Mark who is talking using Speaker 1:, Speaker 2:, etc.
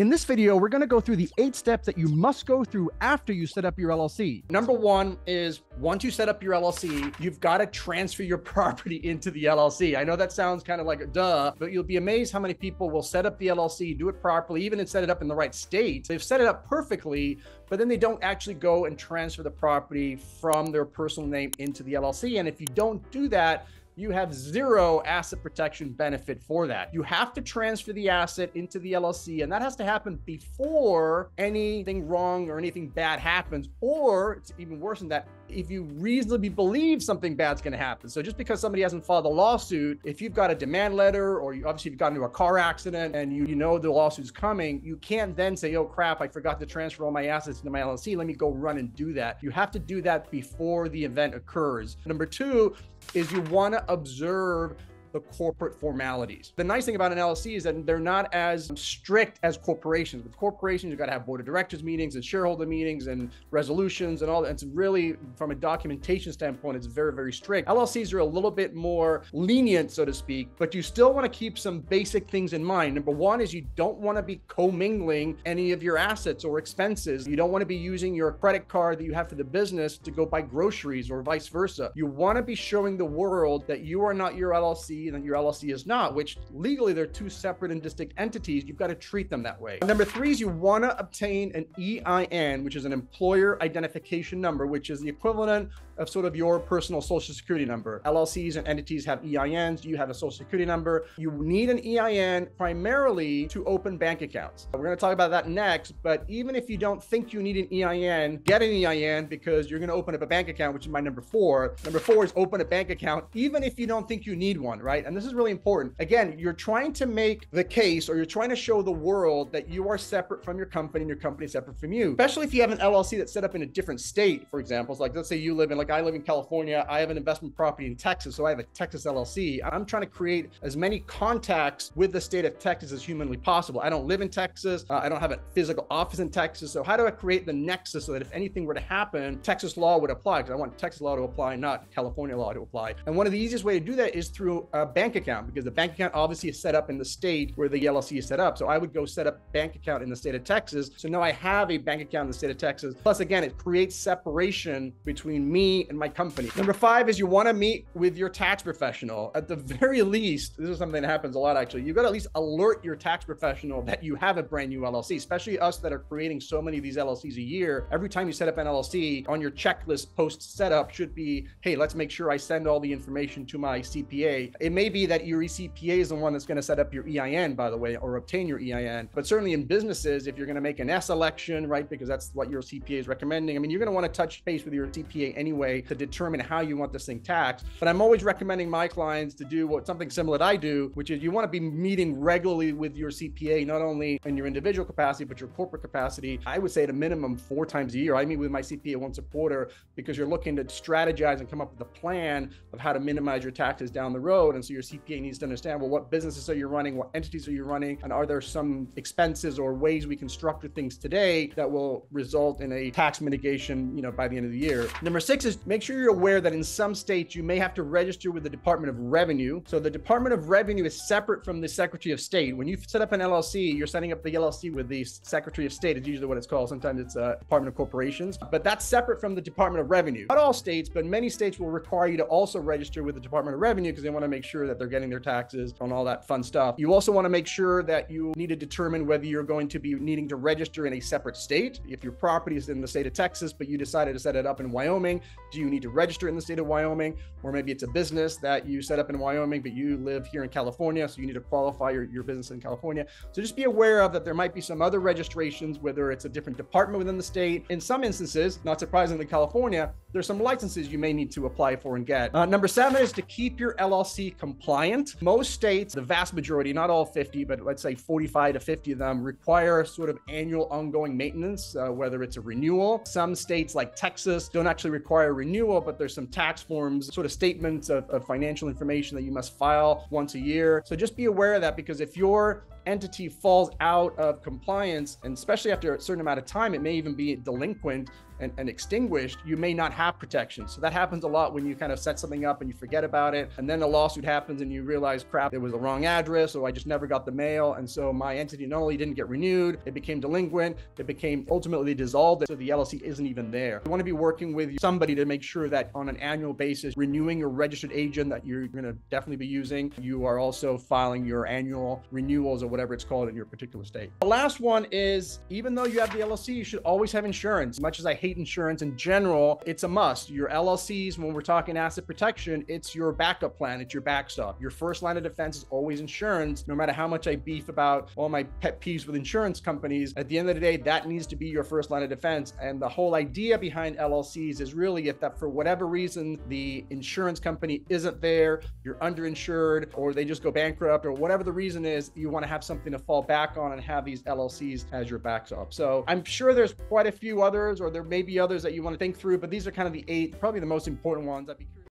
Speaker 1: In this video, we're going to go through the 8 steps that you must go through after you set up your LLC.
Speaker 2: Number one is once you set up your LLC, you've got to transfer your property into the LLC. I know that sounds kind of like a duh, but you'll be amazed how many people will set up the LLC, do it properly, even set it up in the right state. They've set it up perfectly, but then they don't actually go and transfer the property from their personal name into the LLC. And if you don't do that, you have zero asset protection benefit for that. You have to transfer the asset into the LLC, and that has to happen before anything wrong or anything bad happens, or it's even worse than that, if you reasonably believe something bad's going to happen. So just because somebody hasn't filed a lawsuit, if you've got a demand letter, or you've gotten into a car accident and you know the lawsuit's coming, you can't then say, oh crap, I forgot to transfer all my assets into my LLC. Let me go run and do that. You have to do that before the event occurs. Number two is you want to observe the corporate formalities. The nice thing about an LLC is that they're not as strict as corporations. With corporations, you've got to have board of directors meetings and shareholder meetings and resolutions and all that. It's really, from a documentation standpoint, it's very, very strict. LLCs are a little bit more lenient, so to speak, but you still want to keep some basic things in mind. Number one is you don't want to be commingling any of your assets or expenses. You don't want to be using your credit card that you have for the business to go buy groceries or vice versa. You want to be showing the world that you are not your LLC and your LLC is not, which legally they're two separate and distinct entities. You've got to treat them that way. Number three is you want to obtain an EIN, which is an employer identification number, which is the equivalent of sort of your personal social security number. LLCs and entities have EINs. You have a social security number. You need an EIN primarily to open bank accounts. We're going to talk about that next, but even if you don't think you need an EIN, get an EIN because you're going to open up a bank account, which is my number four. Number four is open a bank account, even if you don't think you need one, right? And this is really important. Again, you're trying to make the case, or you're trying to show the world that you are separate from your company and your company is separate from you, especially if you have an LLC that's set up in a different state. For example, it's like, let's say you live in, like I live in California, I have an investment property in Texas, so I have a Texas LLC. I'm trying to create as many contacts with the state of Texas as humanly possible. I don't live in Texas. I don't have a physical office in Texas. So how do I create the nexus so that if anything were to happen, Texas law would apply? Because I want Texas law to apply, not California law to apply. And one of the easiest way to do that is through a bank account, because the bank account obviously is set up in the state where the LLC is set up. So I would go set up a bank account in the state of Texas. So now I have a bank account in the state of Texas. Plus, again, it creates separation between me and my company. Number five is you want to meet with your tax professional. At the very least, this is something that happens a lot actually, you've got to at least alert your tax professional that you have a brand new LLC, especially us that are creating so many of these LLCs a year. Every time you set up an LLC, on your checklist post setup should be, hey, let's make sure I send all the information to my CPA. It may be that your CPA is the one that's going to set up your EIN, by the way, or obtain your EIN. But certainly in businesses, if you're going to make an S election, right, because that's what your CPA is recommending, I mean, you're going to want to touch base with your CPA anyway to determine how you want this thing taxed. But I'm always recommending my clients to do something similar that I do, which is you want to be meeting regularly with your CPA, not only in your individual capacity, but your corporate capacity. I would say at a minimum 4 times a year. I meet with my CPA once a quarter because you're looking to strategize and come up with a plan of how to minimize your taxes down the road. And so your CPA needs to understand, well, what businesses are you running? What entities are you running? And are there some expenses or ways we can structure things today that will result in a tax mitigation, by the end of the year? Number 6 is make sure you're aware that in some states, you may have to register with the Department of Revenue. So the Department of Revenue is separate from the Secretary of State. When you set up an LLC, you're setting up the LLC with the Secretary of State. It's usually what it's called. Sometimes it's Department of Corporations, but that's separate from the Department of Revenue. Not all states, but many states will require you to also register with the Department of Revenue because they want to make sure that they're getting their taxes on all that fun stuff. You also want to make sure that you need to determine whether you're going to be needing to register in a separate state. If your property is in the state of Texas, but you decided to set it up in Wyoming, do you need to register in the state of Wyoming? Or maybe it's a business that you set up in Wyoming, but you live here in California, so you need to qualify your business in California. So just be aware of that there might be some other registrations, whether it's a different department within the state. In some instances, not surprisingly California, there's some licenses you may need to apply for and get. Number 7 is to keep your LLC compliant. Most states, the vast majority, not all 50, but let's say 45 to 50 of them require sort of annual ongoing maintenance, whether it's a renewal. Some states like Texas don't actually require renewal, but there's some tax forms, sort of statements of financial information that you must file once a year. So just be aware of that, because if you're entity falls out of compliance, and especially after a certain amount of time, it may even be delinquent and extinguished, you may not have protection. So that happens a lot when you kind of set something up and you forget about it. And then a lawsuit happens and you realize, crap, it was the wrong address, or I just never got the mail. And so my entity not only didn't get renewed, it became delinquent, it became ultimately dissolved. So the LLC isn't even there. You want to be working with somebody to make sure that on an annual basis, renewing your registered agent that you're going to definitely be using. You are also filing your annual renewals or whatever it's called in your particular state. The last one is, even though you have the LLC, you should always have insurance. As much as I hate insurance in general, it's a must. Your LLCs, when we're talking asset protection, it's your backup plan, it's your backstop. Your first line of defense is always insurance. No matter how much I beef about all my pet peeves with insurance companies, at the end of the day, that needs to be your first line of defense. And the whole idea behind LLCs is really if that for whatever reason, the insurance company isn't there, you're underinsured, or they just go bankrupt, or whatever the reason is, you want to have something to fall back on and have these LLCs as your backstop. So I'm sure there's quite a few others, or there may be others that you want to think through, but these are kind of the 8, probably the most important ones. I'd be curious.